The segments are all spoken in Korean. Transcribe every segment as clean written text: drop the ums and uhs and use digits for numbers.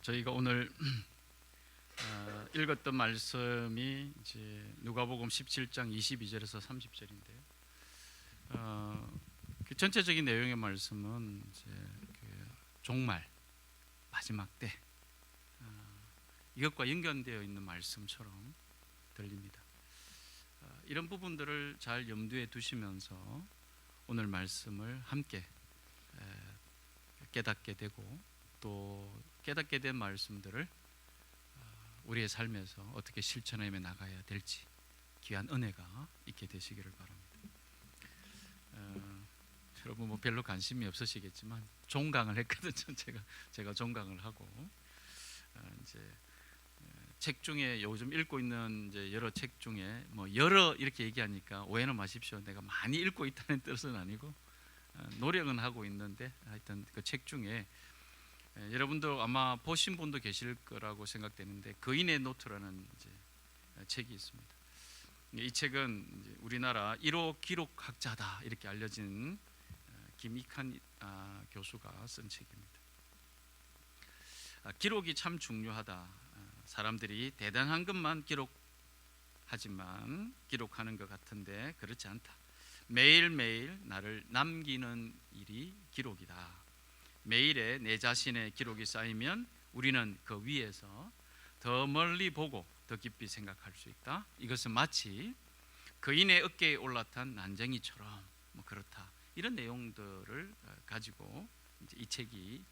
저희가 오늘 읽었던 말씀이 이제 누가복음 17장 22절에서 30절인데요. 그 전체적인 내용의 말씀은 이제 그 종말 마지막 때 이것과 연관되어 있는 말씀처럼 들립니다. 이런 부분들을 잘 염두에 두시면서 오늘 말씀을 함께 깨닫게 되고 또 깨닫게 된 말씀들을 우리의 삶에서 어떻게 실천해 나가야 될지 귀한 은혜가 있게 되시기를 바랍니다. 여러분 뭐 별로 관심이 없으시겠지만 종강을 했거든요. 제가 종강을 하고 이제 책 중에 요즘 읽고 있는 이제 여러 책 중에 뭐 여러 이렇게 얘기하니까 오해는 마십시오. 내가 많이 읽고 있다는 뜻은 아니고 노력은 하고 있는데 하여튼 그 책 중에 여러분도 아마 보신 분도 계실 거라고 생각되는데 거인의 노트라는 이제 책이 있습니다. 이 책은 이제 우리나라 1호 기록학자다 이렇게 알려진 김익한 교수가 쓴 책입니다. 기록이 참 중요하다. 사람들이 대단한 것만 기록하지만 기록하는 것 같은데 그렇지 않다. 매일매일 나를 남기는 일이 기록이다. 매일에 내 자신의 기록이 쌓이면 우리는 그 위에서 더 멀리 보고 더 깊이 생각할 수 있다. 이것은 마치 거인의 어깨에 올라탄 난쟁이처럼 뭐 그렇다. 이런 내용들을 가지고 이제 이 책이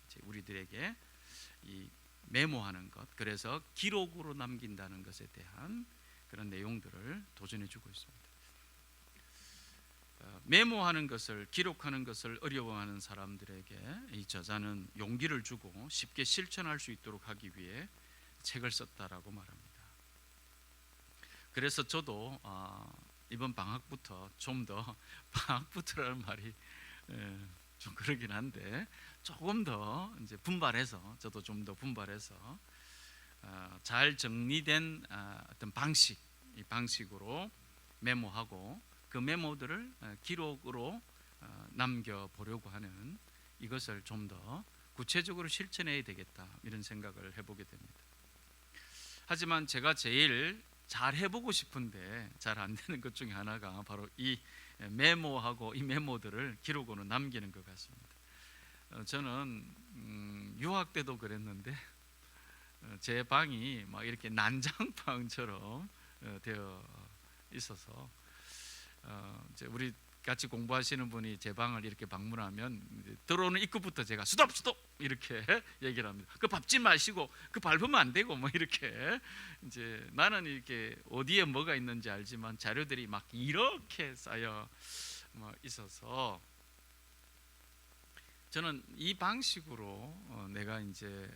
이제 우리들에게 이 메모하는 것, 그래서 기록으로 남긴다는 것에 대한 그런 내용들을 도전해주고 있습니다. 메모하는 것을, 기록하는 것을 어려워하는 사람들에게 이 저자는 용기를 주고 쉽게 실천할 수 있도록 하기 위해 책을 썼다라고 말합니다. 그래서 저도 이번 방학부터 좀 더 방학부터라는 말이 좀 그러긴 한데 조금 더 이제 분발해서 저도 좀 더 분발해서 잘 정리된 어떤 방식, 이 방식으로 메모하고 그 메모들을 기록으로 남겨보려고 하는 이것을 좀 더 구체적으로 실천해야 되겠다 이런 생각을 해보게 됩니다. 하지만 제가 제일 잘 해보고 싶은데 잘 안 되는 것 중에 하나가 바로 이 메모하고 이 메모들을 기록으로 남기는 것 같습니다. 저는 유학 때도 그랬는데 제 방이 막 이렇게 난장방처럼 되어 있어서 이제 우리 같이 공부하시는 분이 제 방을 이렇게 방문하면 들어오는 입구부터 제가 스톱 이렇게 얘기를 합니다. 그 밟지 마시고 그 밟으면 안 되고 뭐 이렇게 이제 나는 이렇게 어디에 뭐가 있는지 알지만 자료들이 막 이렇게 쌓여 있어서 저는 이 방식으로 내가 이제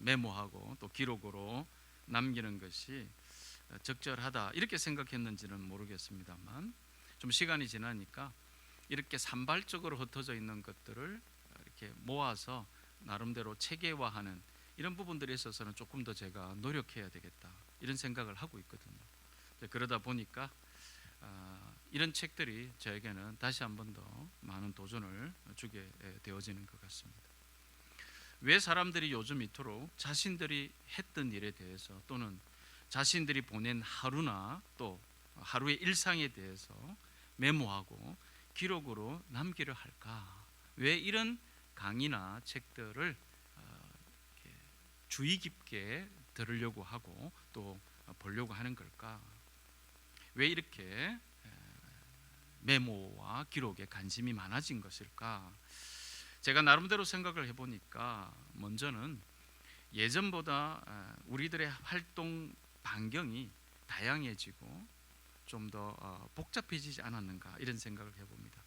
메모하고 또 기록으로 남기는 것이 적절하다 이렇게 생각했는지는 모르겠습니다만 좀 시간이 지나니까 이렇게 산발적으로 흩어져 있는 것들을 이렇게 모아서 나름대로 체계화하는 이런 부분들에 있어서는 조금 더 제가 노력해야 되겠다 이런 생각을 하고 있거든요. 그러다 보니까 이런 책들이 저에게는 다시 한 번 더 많은 도전을 주게 되어지는 것 같습니다. 왜 사람들이 요즘 이토록 자신들이 했던 일에 대해서 또는 자신들이 보낸 하루나 또 하루의 일상에 대해서 메모하고 기록으로 남기려 할까? 왜 이런 강의나 책들을 주의 깊게 들으려고 하고 또 보려고 하는 걸까? 왜 이렇게 메모와 기록에 관심이 많아진 것일까? 제가 나름대로 생각을 해보니까 먼저는 예전보다 우리들의 활동 반경이 다양해지고 좀 더 복잡해지지 않았는가 이런 생각을 해봅니다.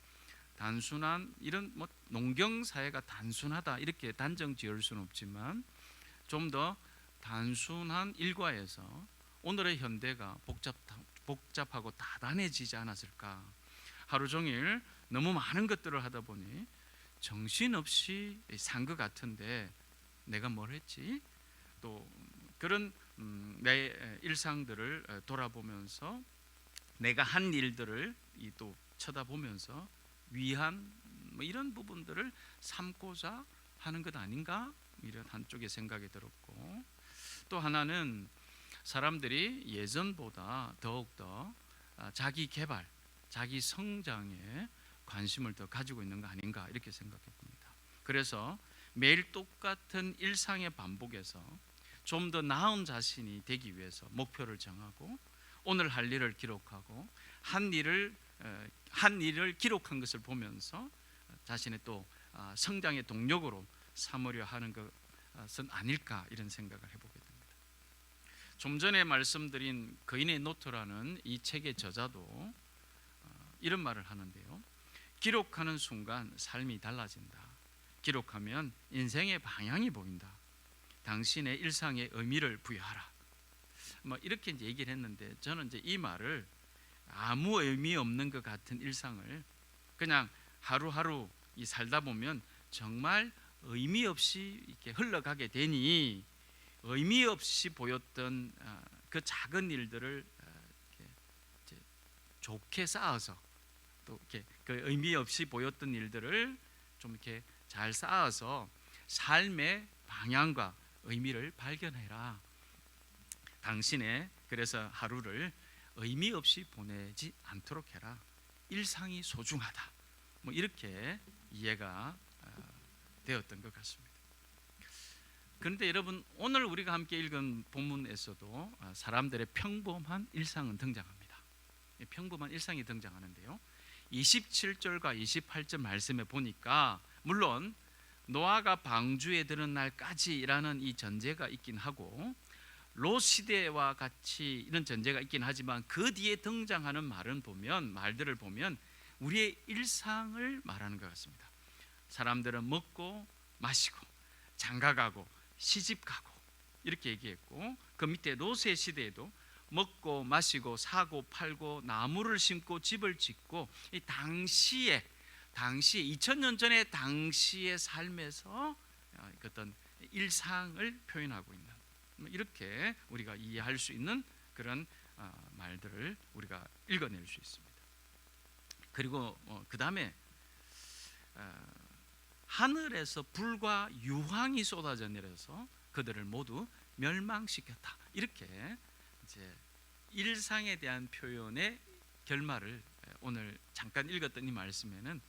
단순한 이런 뭐 농경 사회가 단순하다 이렇게 단정 지을 수는 없지만 좀 더 단순한 일과에서 오늘의 현대가 복잡하고 다단해지지 않았을까. 하루 종일 너무 많은 것들을 하다 보니 정신없이 산 것 같은데 내가 뭘 했지? 또 그런 내 일상들을 돌아보면서 내가 한 일들을 또 쳐다보면서 위한 뭐 이런 부분들을 삼고자 하는 것 아닌가? 이런 한쪽의 생각이 들었고, 또 하나는 사람들이 예전보다 더욱더 자기 개발, 자기 성장에 관심을 더 가지고 있는 거 아닌가 이렇게 생각해 봅니다. 그래서 매일 똑같은 일상의 반복에서 좀 더 나은 자신이 되기 위해서 목표를 정하고 오늘 할 일을 기록하고 한 일을 기록한 것을 보면서 자신의 또 성장의 동력으로 삼으려 하는 것은 아닐까 이런 생각을 해보게 됩니다. 좀 전에 말씀드린 거인의 노트라는 이 책의 저자도 이런 말을 하는데요. 기록하는 순간 삶이 달라진다. 기록하면 인생의 방향이 보인다. 당신의 일상에 의미를 부여하라. 뭐 이렇게 이제 얘기를 했는데, 저는 이제 이 말을 아무 의미 없는 것 같은 일상을 그냥 하루하루 살다 보면 정말 의미 없이 이렇게 흘러가게 되니, 의미 없이 보였던 그 작은 일들을 이렇게 좋게 쌓아서, 또 이렇게 그 의미 없이 보였던 일들을 좀 이렇게 잘 쌓아서 삶의 방향과 의미를 발견해라. 당신의 그래서 하루를 의미 없이 보내지 않도록 해라. 일상이 소중하다. 뭐 이렇게 이해가 되었던 것 같습니다. 그런데 여러분, 오늘 우리가 함께 읽은 본문에서도 사람들의 평범한 일상은 등장합니다. 평범한 일상이 등장하는데요, 27절과 28절 말씀에 보니까 물론 노아가 방주에 드는 날까지라는 이 전제가 있긴 하고 롯 시대와 같이 이런 전제가 있긴 하지만 그 뒤에 등장하는 말들을 보면 우리의 일상을 말하는 것 같습니다. 사람들은 먹고 마시고 장가가고 시집가고 이렇게 얘기했고, 그 밑에 롯의 시대에도 먹고 마시고 사고 팔고 나무를 심고 집을 짓고, 이 당시에 2000년 전의 당시의 삶에서 어떤 일상을 표현하고 있는, 이렇게 우리가 이해할 수 있는 그런 말들을 우리가 읽어낼 수 있습니다. 그리고 그 다음에 하늘에서 불과 유황이 쏟아져 내려서 그들을 모두 멸망시켰다. 이렇게 이제 일상에 대한 표현의 결말을 오늘 잠깐 읽었던 이 말씀에는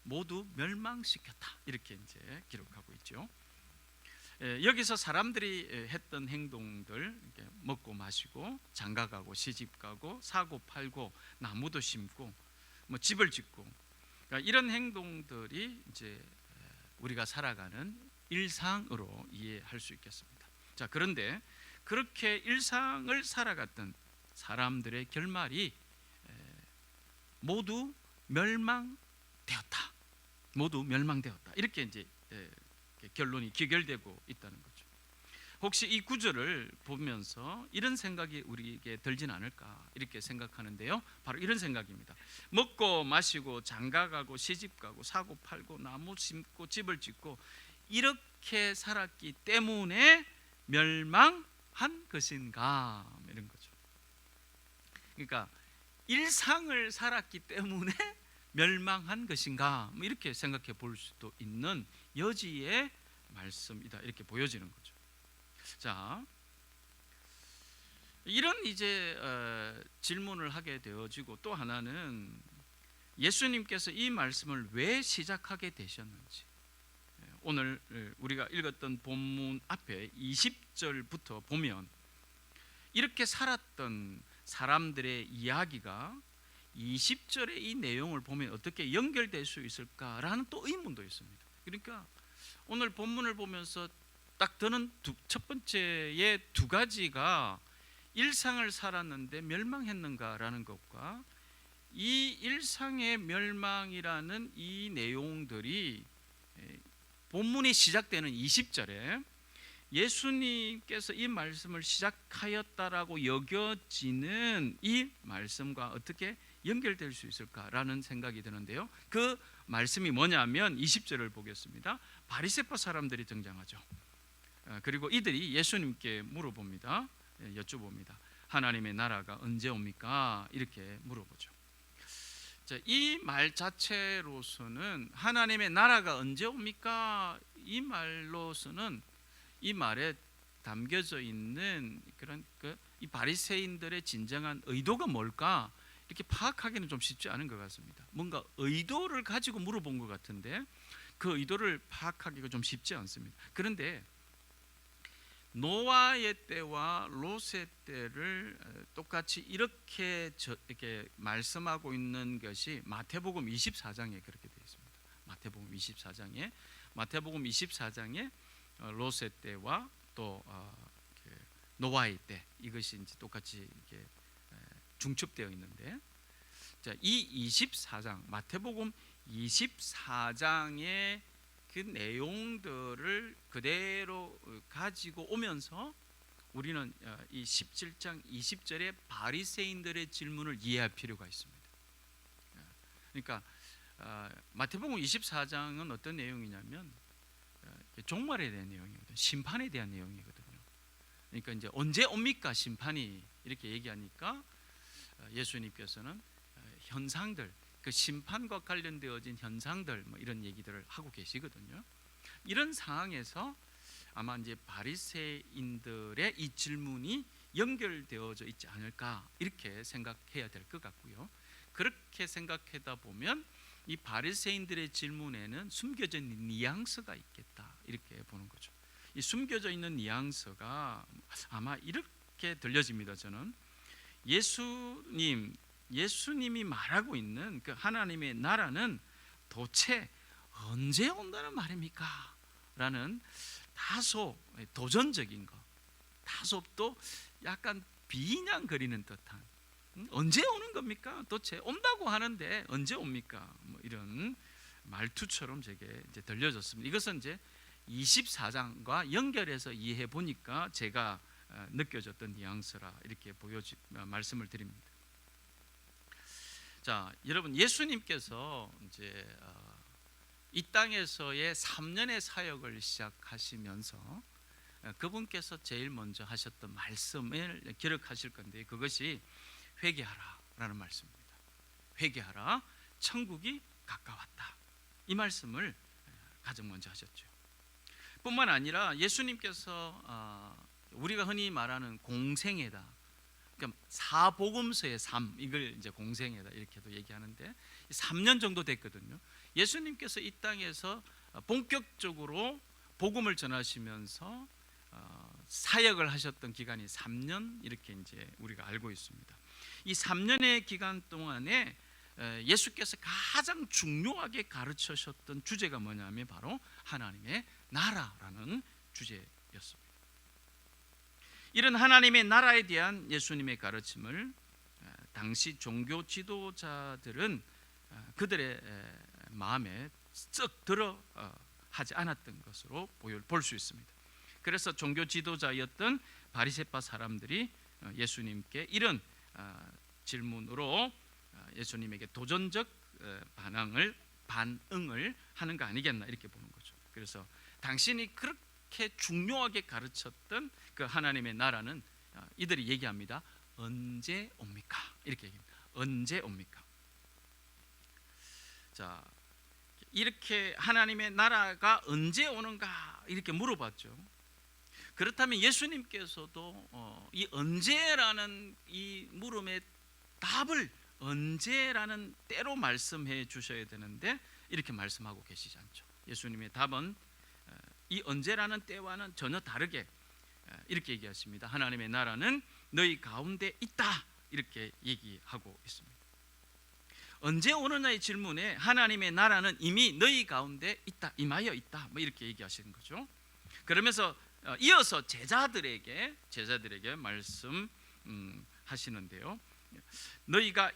모두 멸망시켰다. 이렇게 이제 기록하고 있죠. 여기서 사람들이 했던 행동들, 먹고 마시고 장가가고 시집가고 사고 팔고 나무도 심고 뭐 집을 짓고, 그러니까 이런 행동들이 이제 우리가 살아가는 일상으로 이해할 수 있겠습니다. 자, 그런데 그렇게 일상을 살아갔던 사람들의 결말이 모두 멸망되었다. 모두 멸망되었다. 이렇게 이제 결론이 기결되고 있다는 거죠. 혹시 이 구절을 보면서 이런 생각이 우리에게 들진 않을까 이렇게 생각하는데요, 바로 이런 생각입니다. 먹고 마시고 장가가고 시집가고 사고 팔고 나무 심고 집을 짓고 이렇게 살았기 때문에 멸망한 것인가, 이런 거죠. 그러니까 일상을 살았기 때문에 멸망한 것인가, 이렇게 생각해 볼 수도 있는 여지의 말씀이다, 이렇게 보여지는 거죠. 자, 이런 이제 질문을 하게 되어지고, 또 하나는 예수님께서 이 말씀을 왜 시작하게 되셨는지, 오늘 우리가 읽었던 본문 앞에 20절부터 보면 이렇게 살았던 사람들의 이야기가 20절의 이 내용을 보면 어떻게 연결될 수 있을까라는 또 의문도 있습니다. 그러니까 오늘 본문을 보면서 딱 드는 첫 번째의 두 가지가 일상을 살았는데 멸망했는가라는 것과 이 일상의 멸망이라는 이 내용들이 본문이 시작되는 20절에 예수님께서 이 말씀을 시작하였다라고 여겨지는 이 말씀과 어떻게 연결될 수 있을까라는 생각이 드는데요, 그 말씀이 뭐냐면 20절을 보겠습니다. 바리새파 사람들이 등장하죠. 그리고 이들이 예수님께 물어봅니다. 여쭤봅니다. 하나님의 나라가 언제 옵니까? 이렇게 물어보죠. 이 말 자체로서는 하나님의 나라가 언제 옵니까? 이 말로서는 이 말에 담겨져 있는 그런 이 바리새인들의 진정한 의도가 뭘까 이렇게 파악하기는 좀 쉽지 않은 것 같습니다. 뭔가 의도를 가지고 물어본 것 같은데 그 의도를 파악하기가 좀 쉽지 않습니다. 그런데 노아의 때와 롯의 때를 똑같이 이렇게 말씀하고 있는 것이 마태복음 24장에 그렇게 되어 있습니다. 마태복음 24장에 롯의 때와 또 노아의 때 이것이 이제 똑같이 이렇게 중첩되어 있는데, 자, 이 24장 마태복음 24장의 그 내용들을 그대로 가지고 오면서 우리는 이 17장 20절의 바리새인들의 질문을 이해할 필요가 있습니다. 그러니까 마태복음 24장은 어떤 내용이냐면 종말에 대한 내용이거든요. 심판에 대한 내용이거든요. 그러니까 이제 언제 옵니까 심판이 이렇게 얘기하니까 예수님께서는 현상들, 그 심판과 관련되어진 현상들 뭐 이런 얘기들을 하고 계시거든요. 이런 상황에서 아마 이제 바리새인들의 이 질문이 연결되어져 있지 않을까 이렇게 생각해야 될 것 같고요. 그렇게 생각하다 보면 이 바리새인들의 질문에는 숨겨져 있는 뉘앙스가 있겠다 이렇게 보는 거죠. 이 숨겨져 있는 뉘앙스가 아마 이렇게 들려집니다. 저는 예수님이 말하고 있는 그 하나님의 나라는 도대체 언제 온다는 말입니까? 라는 다소 도전적인 거, 다소 또 약간 비난거리는 듯한 언제 오는 겁니까? 도대체 온다고 하는데 언제 옵니까? 뭐 이런 말투처럼 제게 이제 들려졌습니다. 이것은 이제 24장과 연결해서 이해해 보니까 제가 느껴졌던 뉘앙스라 이렇게 말씀을 드립니다. 자, 여러분 예수님께서 이제 이 땅에서의 3년의 사역을 시작하시면서 그분께서 제일 먼저 하셨던 말씀을 기록하실 건데 그것이 회개하라라는 말씀입니다. 회개하라, 천국이 가까웠다. 이 말씀을 가장 먼저 하셨죠. 뿐만 아니라 예수님께서 우리가 흔히 말하는 공생애다, 그러니까 사복음서의 삶, 이걸 이제 공생애다 이렇게도 얘기하는데 3년 정도 됐거든요. 예수님께서 이 땅에서 본격적으로 복음을 전하시면서 사역을 하셨던 기간이 3년 이렇게 이제 우리가 알고 있습니다. 이 3년의 기간 동안에 예수께서 가장 중요하게 가르치셨던 주제가 뭐냐면 바로 하나님의 나라라는 주제였습니다. 이런 하나님의 나라에 대한 예수님의 가르침을 당시 종교 지도자들은 그들의 마음에 썩 들어 하지 않았던 것으로 볼 수 있습니다. 그래서 종교 지도자였던 바리새파 사람들이 예수님께 이런 질문으로 예수님에게 도전적 반응을 하는 거 아니겠나 이렇게 보는 거죠. 그래서 당신이 그렇게 중요하게 가르쳤던 그 하나님의 나라는 이들이 얘기합니다. 언제 옵니까? 이렇게 얘기합니다. 언제 옵니까? 자, 이렇게 하나님의 나라가 언제 오는가 이렇게 물어봤죠. 그렇다면 예수님께서도 이 언제라는 이 물음의 답을 언제라는 때로 말씀해 주셔야 되는데 이렇게 말씀하고 계시지 않죠. 예수님의 답은 이 언제라는 때와는 전혀 다르게 이렇게 얘기하십니다. 하나님의 나라는 너희 가운데 있다 이렇게 얘기하고 있습니다. 언제 오느냐의 질문에 하나님의 나라는 이미 너희 가운데 있다, 임하여 있다 뭐 이렇게 얘기하시는 거죠. 그러면서 이어서 제자들에게 말씀하시는데요. 너희가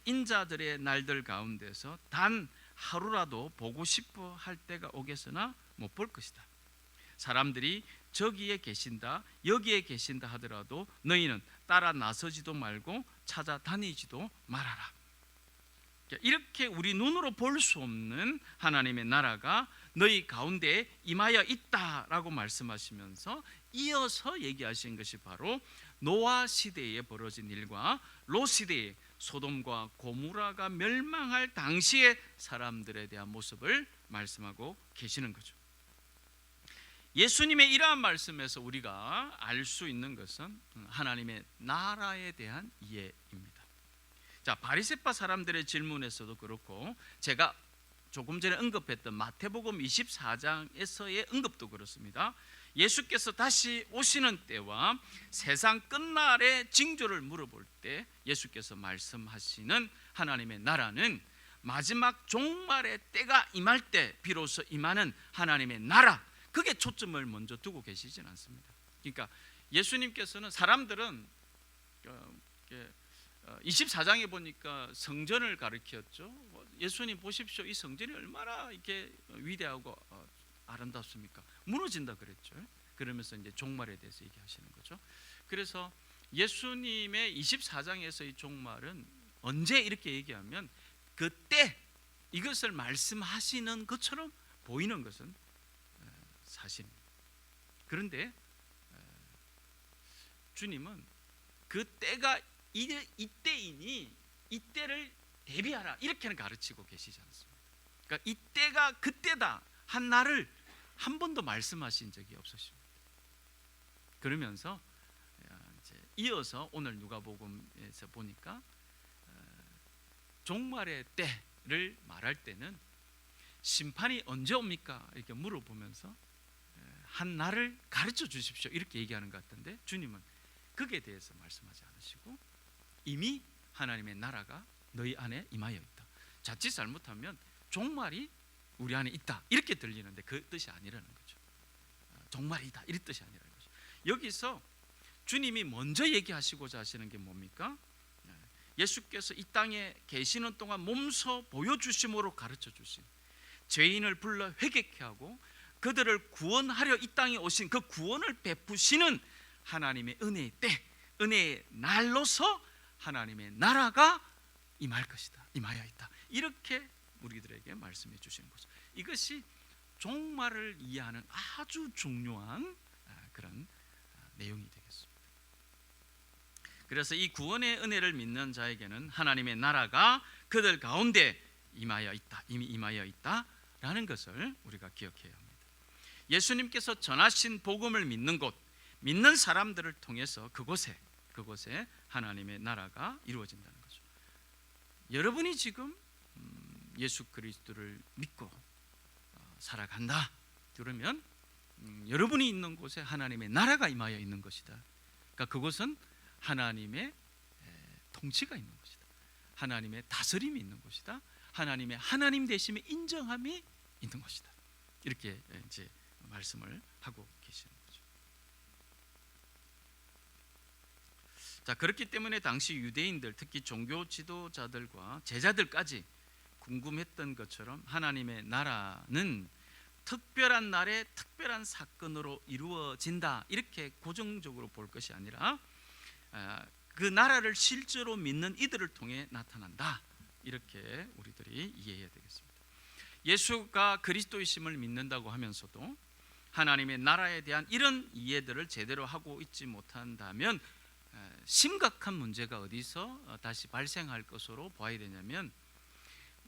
인자들의 날들 가운데서 단 하루라도 보고 싶어 할 때가 오겠으나 못 볼 것이다. 사람들이 저기에 계신다 여기에 계신다 하더라도 너희는 따라 나서지도 말고 찾아다니지도 말아라. 이렇게 우리 눈으로 볼 수 없는 하나님의 나라가 너희 가운데 임하여 있다라고 말씀하시면서 이어서 얘기하신 것이 바로 노아 시대에 벌어진 일과 롯 시대에 소돔과 고모라가 멸망할 당시의 사람들에 대한 모습을 말씀하고 계시는 거죠. 예수님의 이러한 말씀에서 우리가 알 수 있는 것은 하나님의 나라에 대한 이해입니다. 자, 바리새파 사람들의 질문에서도 그렇고 제가 조금 전에 언급했던 마태복음 24장에서의 언급도 그렇습니다. 예수께서 다시 오시는 때와 세상 끝날의 징조를 물어볼 때 예수께서 말씀하시는 하나님의 나라는 마지막 종말의 때가 임할 때 비로소 임하는 하나님의 나라, 그게 초점을 먼저 두고 계시진 않습니다. 그러니까 예수님께서는 사람들은 24장에 보니까 성전을 가리켰죠. 예수님 보십시오, 이 성전이 얼마나 이렇게 위대하고 아름답습니까? 무너진다 그랬죠. 그러면서 이제 종말에 대해서 얘기하시는 거죠. 그래서 예수님의 24장에서의 종말은 언제 이렇게 얘기하면 그때 이것을 말씀하시는 것처럼 보이는 것은 사실입니다. 그런데 주님은 그 때가 이때이니 이때를 대비하라 이렇게는 가르치고 계시지 않습니다. 그러니까 이때가 그때다 한 날을 한 번도 말씀하신 적이 없으십니다. 그러면서 이제 이어서 오늘 누가복음에서 보니까 종말의 때를 말할 때는 심판이 언제 옵니까? 이렇게 물어보면서 한 날을 가르쳐 주십시오 이렇게 얘기하는 것 같은데 주님은 거기에 대해서 말씀하지 않으시고 이미 하나님의 나라가 너희 안에 임하여 있다. 자칫 잘못하면 종말이 우리 안에 있다 이렇게 들리는데 그 뜻이 아니라는 거죠. 종말이다 이런 뜻이 아니라는 거죠. 여기서 주님이 먼저 얘기하시고자 하시는 게 뭡니까? 예수께서 이 땅에 계시는 동안 몸소 보여주심으로 가르쳐 주신 죄인을 불러 회개케 하고 그들을 구원하려 이 땅에 오신 그 구원을 베푸시는 하나님의 은혜의 때, 은혜의 날로서 하나님의 나라가 임할 것이다, 임하여 있다 이렇게 우리들에게 말씀해 주시는 거죠. 이것이 종말을 이해하는 아주 중요한 그런 내용이 되겠습니다. 그래서 이 구원의 은혜를 믿는 자에게는 하나님의 나라가 그들 가운데 임하여 있다, 이미 임하여 있다라는 것을 우리가 기억해야 합니다. 예수님께서 전하신 복음을 믿는 곳, 믿는 사람들을 통해서 그곳에 하나님의 나라가 이루어진다는 거죠. 여러분이 지금 예수 그리스도를 믿고 살아간다 그러면 여러분이 있는 곳에 하나님의 나라가 임하여 있는 것이다. 그러니까 그곳은 하나님의 통치가 있는 것이다. 하나님의 다스림이 있는 것이다. 하나님의 하나님 되심의 인정함이 있는 것이다. 이렇게 이제 말씀을 하고 계시는 거죠. 자, 그렇기 때문에 당시 유대인들, 특히 종교 지도자들과 제자들까지 궁금했던 것처럼 하나님의 나라는 특별한 날에 특별한 사건으로 이루어진다 이렇게 고정적으로 볼 것이 아니라 그 나라를 실제로 믿는 이들을 통해 나타난다 이렇게 우리들이 이해해야 되겠습니다. 예수가 그리스도이심을 믿는다고 하면서도 하나님의 나라에 대한 이런 이해들을 제대로 하고 있지 못한다면 심각한 문제가 어디서 다시 발생할 것으로 봐야 되냐면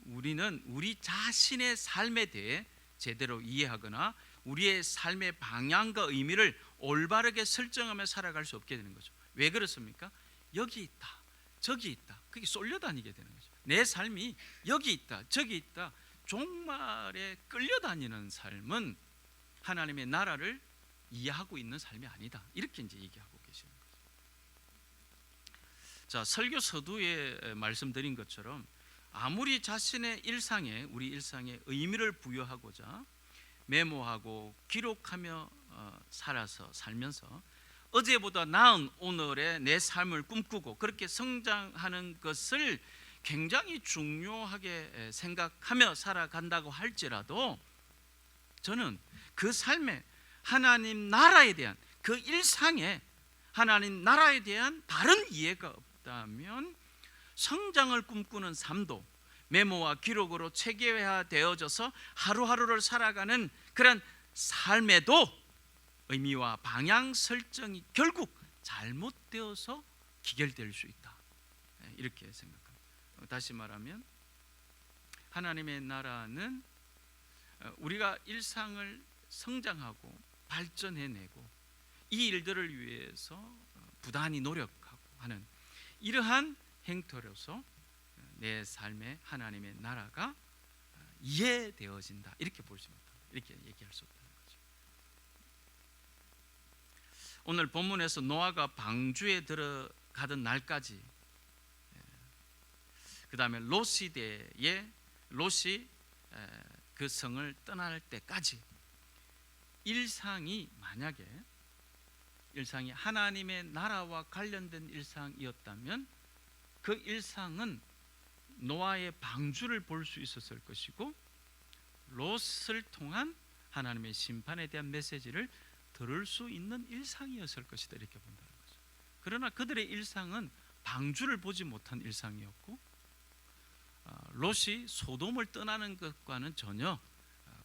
우리는 우리 자신의 삶에 대해 제대로 이해하거나 우리의 삶의 방향과 의미를 올바르게 설정하며 살아갈 수 없게 되는 거죠. 왜 그렇습니까? 여기 있다 저기 있다 그게 쏠려다니게 되는 거죠. 내 삶이 여기 있다 저기 있다 종말에 끌려다니는 삶은 하나님의 나라를 이해하고 있는 삶이 아니다 이렇게 이제 얘기하고 계시는 거죠. 자, 설교 서두에 말씀드린 것처럼 아무리 자신의 일상에 우리 일상에 의미를 부여하고자 메모하고 기록하며 살면서 어제보다 나은 오늘의 내 삶을 꿈꾸고 그렇게 성장하는 것을 굉장히 중요하게 생각하며 살아간다고 할지라도 저는 그 삶에 하나님 나라에 대한 그 일상에 하나님 나라에 대한 다른 이해가 없다면 성장을 꿈꾸는 삶도 메모와 기록으로 체계화되어져서 하루하루를 살아가는 그런 삶에도 의미와 방향 설정이 결국 잘못되어서 기결될 수 있다 이렇게 생각합니다. 다시 말하면 하나님의 나라는 우리가 일상을 성장하고 발전해내고 이 일들을 위해서 부단히 노력하고 하는 이러한 행토로서 내 삶에 하나님의 나라가 이해되어진다, 이렇게 볼 수 있다, 이렇게 얘기할 수 없다는 거죠. 오늘 본문에서 노아가 방주에 들어가던 날까지, 그 다음에 롯 시대에 롯이 그 성을 떠날 때까지 만약에 일상이 하나님의 나라와 관련된 일상이었다면 그 일상은 노아의 방주를 볼 수 있었을 것이고 롯을 통한 하나님의 심판에 대한 메시지를 들을 수 있는 일상이었을 것이다, 이렇게 본다는 거죠. 그러나 그들의 일상은 방주를 보지 못한 일상이었고 롯이 소돔을 떠나는 것과는 전혀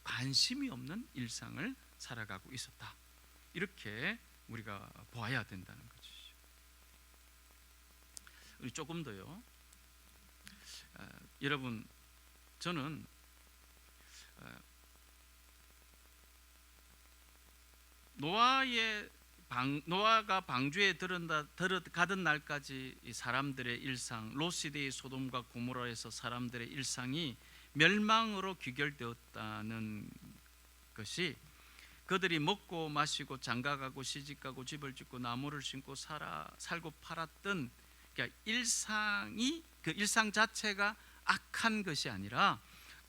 관심이 없는 일상을 살아가고 있었다, 이렇게 우리가 보아야 된다는 거죠. 우리 조금 더요. 여러분, 저는 노아가 방주에 들어가던 날까지 이 사람들의 일상, 롯 시대의 소돔과 고모라에서 사람들의 일상이 멸망으로 귀결되었다는 것이 그들이 먹고 마시고 장가가고 시집가고 집을 짓고 나무를 심고 살고 팔았던, 그러니까 그 일상 자체가 악한 것이 아니라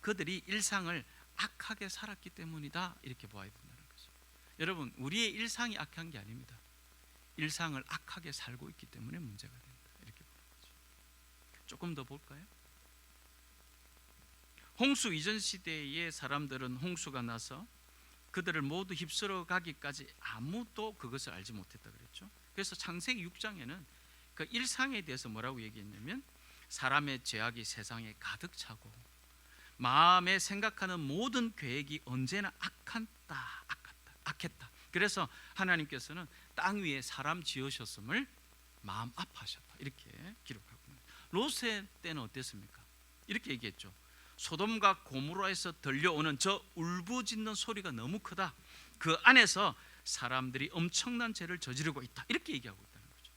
그들이 일상을 악하게 살았기 때문이다, 이렇게 보아야 된다는 거죠. 여러분, 우리의 일상이 악한 게 아닙니다. 일상을 악하게 살고 있기 때문에 문제가 된다, 이렇게 보는 거죠. 조금 더 볼까요? 홍수 이전 시대의 사람들은 홍수가 나서 그들을 모두 휩쓸어 가기까지 아무도 그것을 알지 못했다 그랬죠. 그래서 창세기 6장에는 그 일상에 대해서 뭐라고 얘기했냐면 사람의 죄악이 세상에 가득 차고 마음에 생각하는 모든 계획이 언제나 악했다. 그래서 하나님께서는 땅 위에 사람 지으셨음을 마음 아파하셨다, 이렇게 기록하고 있습니다. 롯의 때는 어땠습니까? 이렇게 얘기했죠. 소돔과 고모라에서 들려오는 저 울부짖는 소리가 너무 크다. 그 안에서 사람들이 엄청난 죄를 저지르고 있다, 이렇게 얘기하고 있다는 거죠.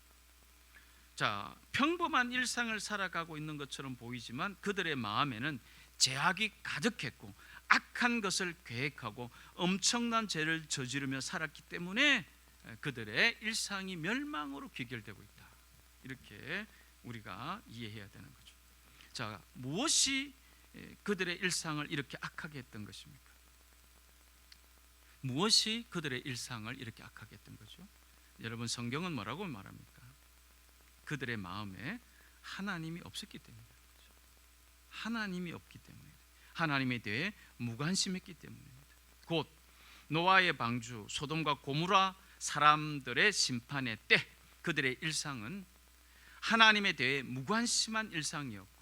자, 평범한 일상을 살아가고 있는 것처럼 보이지만 그들의 마음에는 죄악이 가득했고 악한 것을 계획하고 엄청난 죄를 저지르며 살았기 때문에 그들의 일상이 멸망으로 귀결되고 있다, 이렇게 우리가 이해해야 되는 거죠. 자, 무엇이 그들의 일상을 이렇게 악하게 했던 것입니까? 무엇이 그들의 일상을 이렇게 악하게 했던 거죠? 여러분, 성경은 뭐라고 말합니까? 그들의 마음에 하나님이 없었기 때문입니다. 하나님이 없기 때문에, 하나님에 대해 무관심했기 때문입니다. 곧 노아의 방주, 소돔과 고모라 사람들의 심판의 때 그들의 일상은 하나님에 대해 무관심한 일상이었고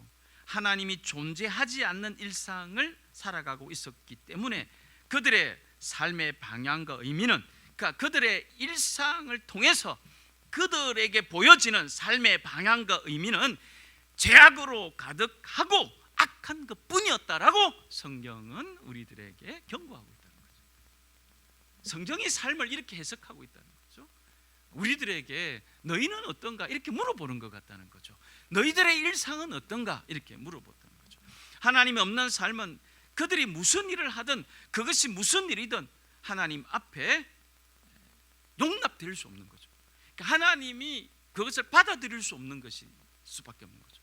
하나님이 존재하지 않는 일상을 살아가고 있었기 때문에 그들의 삶의 방향과 의미는, 그러니까 그들의 일상을 통해서 그들에게 보여지는 삶의 방향과 의미는 죄악으로 가득하고 악한 것뿐이었다라고 성경은 우리들에게 경고하고 있다는 거죠. 성경이 삶을 이렇게 해석하고 있다는 거죠. 우리들에게 너희는 어떤가 이렇게 물어보는 것 같다는 거죠. 너희들의 일상은 어떤가 이렇게 물어보다는 거죠. 하나님이 없는 삶은 그들이 무슨 일을 하든 그것이 무슨 일이든 하나님 앞에 용납될 수 없는 거죠. 그러니까 하나님이 그것을 받아들일 수 없는 것이 수밖에 없는 거죠.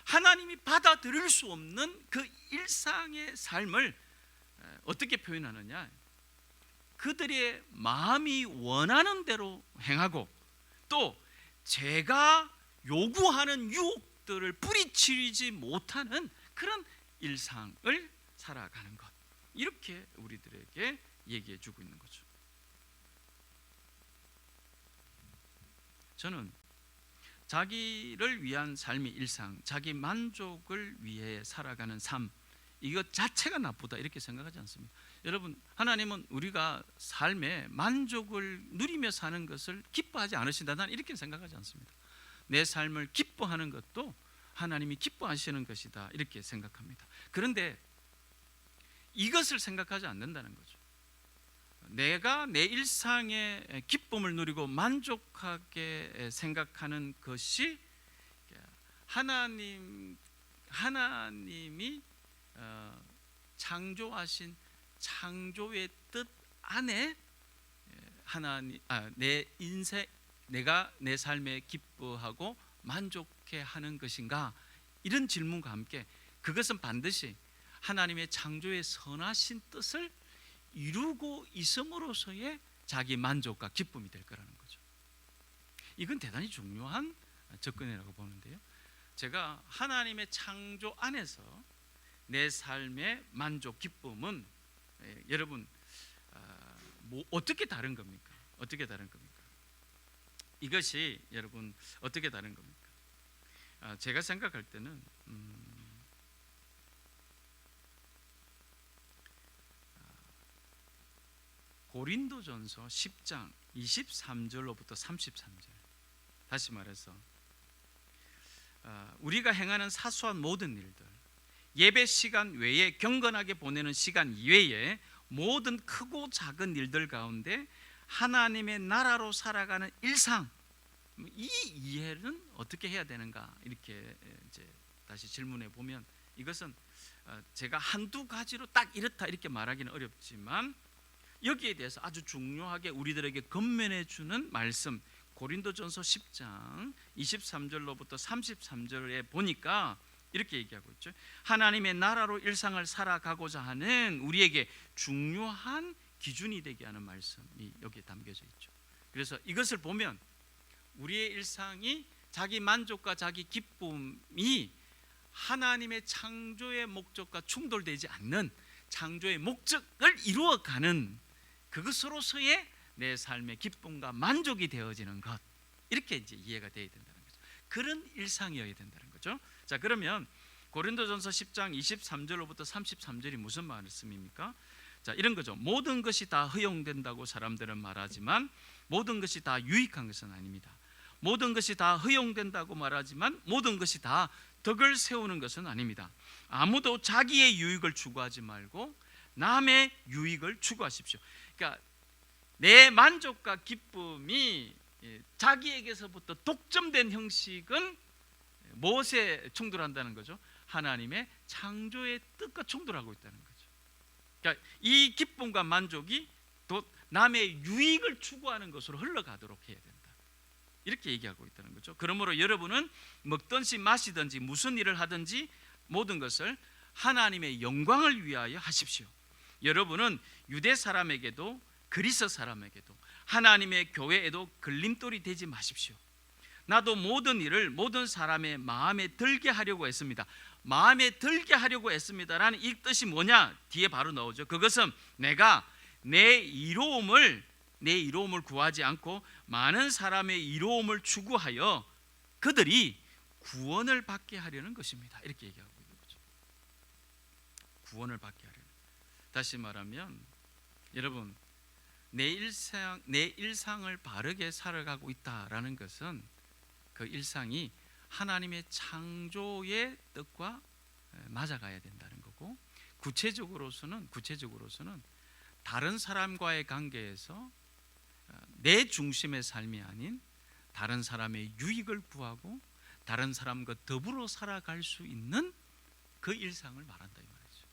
하나님이 받아들일 수 없는 그 일상의 삶을 어떻게 표현하느냐, 그들의 마음이 원하는 대로 행하고 또 제가 요구하는 유혹들을 뿌리치지 못하는 그런 일상을 살아가는 것, 이렇게 우리들에게 얘기해 주고 있는 거죠. 저는 자기를 위한 삶의 일상, 자기 만족을 위해 살아가는 삶, 이것 자체가 나쁘다 이렇게 생각하지 않습니다. 여러분, 하나님은 우리가 삶에 만족을 누리며 사는 것을 기뻐하지 않으신다, 나는 이렇게 생각하지 않습니다. 내 삶을 기뻐하는 것도 하나님이 기뻐하시는 것이다 이렇게 생각합니다. 그런데 이것을 생각하지 않는다는 거죠. 내가 내 일상의 기쁨을 누리고 만족하게 생각하는 것이 하나님이 창조하신 창조의 뜻 안에 내 인생, 내가 내 삶에 기뻐하고 만족해 하는 것인가? 이런 질문과 함께 그것은 반드시 하나님의 창조의 선하신 뜻을 이루고 있음으로서의 자기 만족과 기쁨이 될 거라는 거죠. 이건 대단히 중요한 접근이라고 보는데요. 제가 하나님의 창조 안에서 내 삶의 만족, 기쁨은 여러분 어떻게 다른 겁니까? 어떻게 다른 겁니까? 이것이 여러분 어떻게 다른 겁니까? 제가 생각할 때는 고린도전서 10장 23절로부터 33절, 다시 말해서 우리가 행하는 사소한 모든 일들, 예배 시간 외에 경건하게 보내는 시간 이외에 모든 크고 작은 일들 가운데 하나님의 나라로 살아가는 일상, 이 이해는 어떻게 해야 되는가? 이렇게 이제 다시 질문해 보면 이것은 제가 한두 가지로 딱 이렇다 이렇게 말하기는 어렵지만 여기에 대해서 아주 중요하게 우리들에게 건면해 주는 말씀, 고린도전서 10장 23절로부터 33절에 보니까 이렇게 얘기하고 있죠. 하나님의 나라로 일상을 살아가고자 하는 우리에게 중요한 기준이 되게 하는 말씀이 여기에 담겨져 있죠. 그래서 이것을 보면 우리의 일상이 자기 만족과 자기 기쁨이 하나님의 창조의 목적과 충돌되지 않는 창조의 목적을 이루어가는 그것으로서의 내 삶의 기쁨과 만족이 되어지는 것, 이렇게 이제 이해가 되어야 된다는 거죠. 그런 일상이어야 된다는 거죠. 자, 그러면 고린도전서 10장 23절로부터 33절이 무슨 말씀입니까? 자, 이런 거죠. 모든 것이 다 허용된다고 사람들은 말하지만 모든 것이 다 유익한 것은 아닙니다. 모든 것이 다 허용된다고 말하지만 모든 것이 다 덕을 세우는 것은 아닙니다. 아무도 자기의 유익을 추구하지 말고 남의 유익을 추구하십시오. 그러니까 내 만족과 기쁨이 자기에게서부터 독점된 형식은 무엇에 충돌한다는 거죠? 하나님의 창조의 뜻과 충돌하고 있다는 거죠. 그러니까 이 기쁨과 만족이 또 남의 유익을 추구하는 것으로 흘러가도록 해야 된다, 이렇게 얘기하고 있다는 거죠. 그러므로 여러분은 먹든지 마시든지 무슨 일을 하든지 모든 것을 하나님의 영광을 위하여 하십시오. 여러분은 유대 사람에게도 그리스 사람에게도 하나님의 교회에도 걸림돌이 되지 마십시오. 나도 모든 일을 모든 사람의 마음에 들게 하려고 했습니다. 마음에 들게 하려고 했습니다라는 이 뜻이 뭐냐? 뒤에 바로 나오죠. 그것은 내가 내 이로움을 구하지 않고 많은 사람의 이로움을 추구하여 그들이 구원을 받게 하려는 것입니다, 이렇게 얘기하고 있는 거죠. 구원을 받게 하려는. 다시 말하면 여러분, 내 일상을 바르게 살아가고 있다라는 것은 그 일상이 하나님의 창조의 뜻과 맞아가야 된다는 거고, 구체적으로서는 다른 사람과의 관계에서 내 중심의 삶이 아닌 다른 사람의 유익을 구하고 다른 사람과 더불어 살아갈 수 있는 그 일상을 말한다 이 말이죠.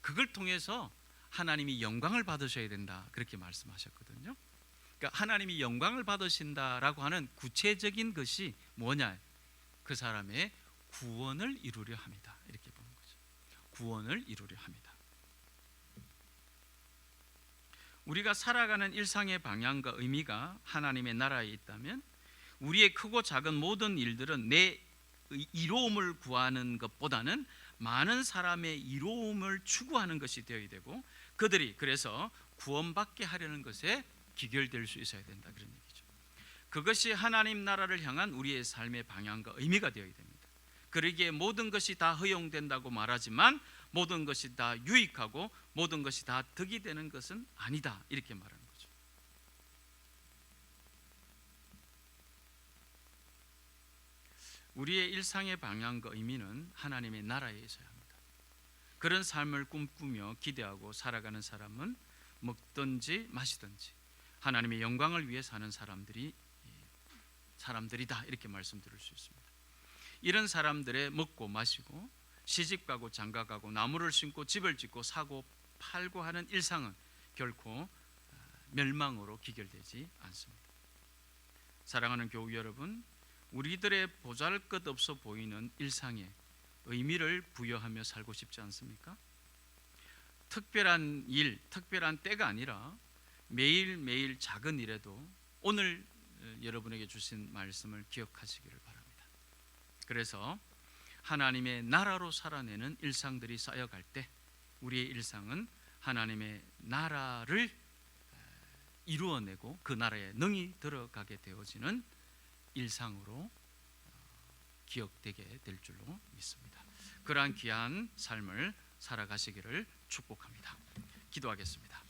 그걸 통해서 하나님이 영광을 받으셔야 된다, 그렇게 말씀하셨거든요. 그러니까 하나님이 영광을 받으신다라고 하는 구체적인 것이 뭐냐? 그 사람의 구원을 이루려 합니다, 이렇게 보는 거죠. 구원을 이루려 합니다. 우리가 살아가는 일상의 방향과 의미가 하나님의 나라에 있다면 우리의 크고 작은 모든 일들은 내 이로움을 구하는 것보다는 많은 사람의 이로움을 추구하는 것이 되어야 되고, 그들이 그래서 구원받게 하려는 것에 기결될 수 있어야 된다, 그런 얘기죠. 그것이 하나님 나라를 향한 우리의 삶의 방향과 의미가 되어야 됩니다. 그러기에 모든 것이 다 허용된다고 말하지만 모든 것이 다 유익하고 모든 것이 다 덕이 되는 것은 아니다, 이렇게 말하는 거죠. 우리의 일상의 방향과 의미는 하나님의 나라에 있어야 합니다. 그런 삶을 꿈꾸며 기대하고 살아가는 사람은 먹든지 마시든지 하나님의 영광을 위해 사는 사람들이다 이렇게 말씀드릴 수 있습니다. 이런 사람들의 먹고 마시고 시집가고 장가가고 나무를 심고 집을 짓고 사고 팔고 하는 일상은 결코 멸망으로 기결되지 않습니다. 사랑하는 교우 여러분, 우리들의 보잘것없어 보이는 일상에 의미를 부여하며 살고 싶지 않습니까? 특별한 일, 특별한 때가 아니라 매일매일 작은 일에도 오늘 여러분에게 주신 말씀을 기억하시기를 바랍니다. 그래서 하나님의 나라로 살아내는 일상들이 쌓여갈 때 우리의 일상은 하나님의 나라를 이루어내고 그 나라에 능히 들어가게 되어지는 일상으로 기억되게 될 줄로 믿습니다. 그러한 귀한 삶을 살아가시기를 축복합니다. 기도하겠습니다.